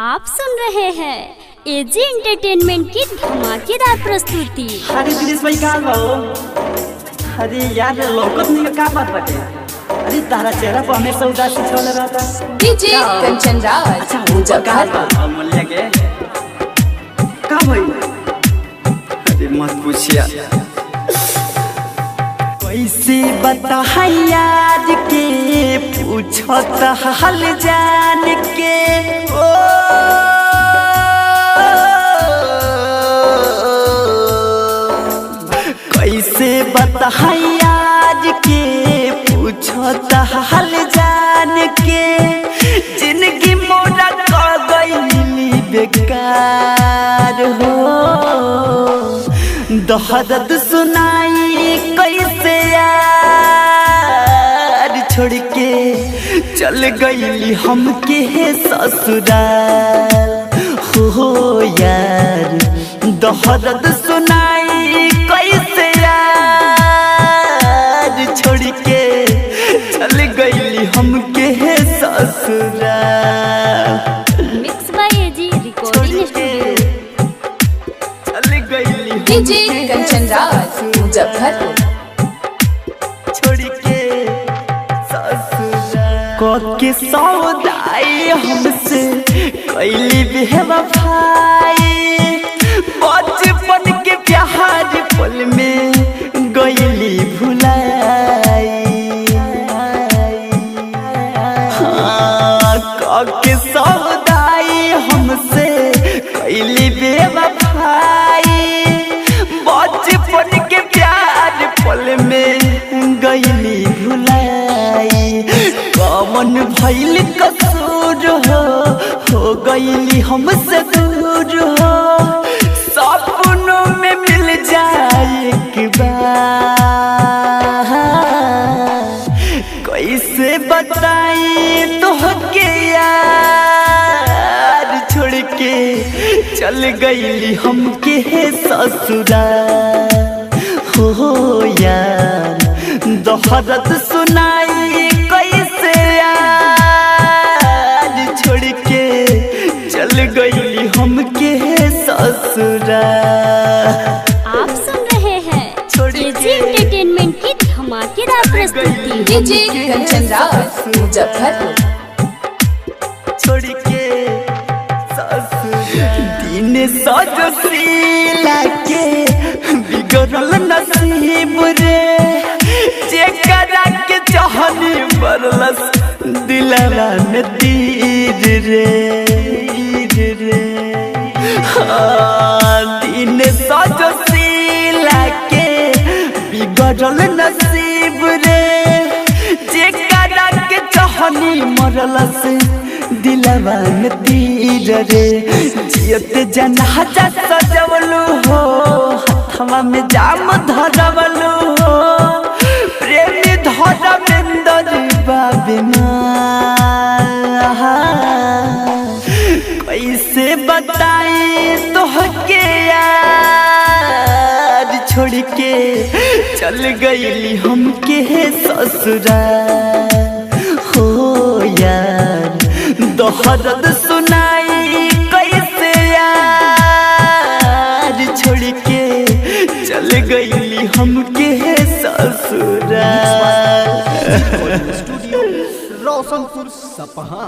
आप सुन रहे हैं एजी एंटरटेनमेंट की धमाकेदार प्रस्तुति। अरे दिनेश भाई का हो? अरे यार लोकत नहीं का बात बाटे। अरे तारा चेहरा पर हमेशा उदासी छल रहता। डीजे कंचन राज अच्छा मुझे मूल्य के का भाई? अरे मत पूछिया कैसे बता यार के पूछत हाल जान के ओ कैसे बता यार के पूछत हाल जान के जिंदगी मोरा कर गई बेकार हो दर्द सुनाई कैसे यार छोड़ के चल गई हमके ससुराल हो यार दर्द सुनाई कैसे यार छोड़ के चल गई हमके ससुराल। Mix by AG recording studio. DJ Kanchan Raj Muzaffarpur छोड़ के ससुराल के सौदाई हमसे कैली बेवफाई बचपन के प्यार पल में गईली भुलाई के सौदाई हमसे कैली बेवफाई बचपन के प्यार पल में गईली भुलाई कमन भइल कसूर हो गईली हमसे दूर हो सपनों में मिल जाए एक बार कैसे बताई तोहके यार छोड़ के चल गईली हमके ससुराल हो यार दर्द सुनाई कैसे यार छोड़ के चल गईली हमके ससुराल। आप सुन रहे हैं एजी एंटरटेनमेंट की धमाकेदार प्रस्तुति। डीजे कंचन राज मुजफ्फरपुर छोड़ के दिन सजशीला के बिगड़ल नसीब रे जेकरा के चाहनी बरलस दिलवा में तीर रे दिन सजशीला के बिगड़ल नसीब रे जेकरा के चाहनी मरलस दिलवा में तीर रे जियत जनाजा सजवलू हो हवा में जाम धरवलू हो प्रेमी धरमेंद्र बाबिना कैसे बताई तोहके यार छोड़ के चल गईली हमके ससुराल हो यार दर्द सुनाई कैसे यार छोड़ के चल गईली हमके ससुराल। स्टूडियो रोशनपुर सपहा।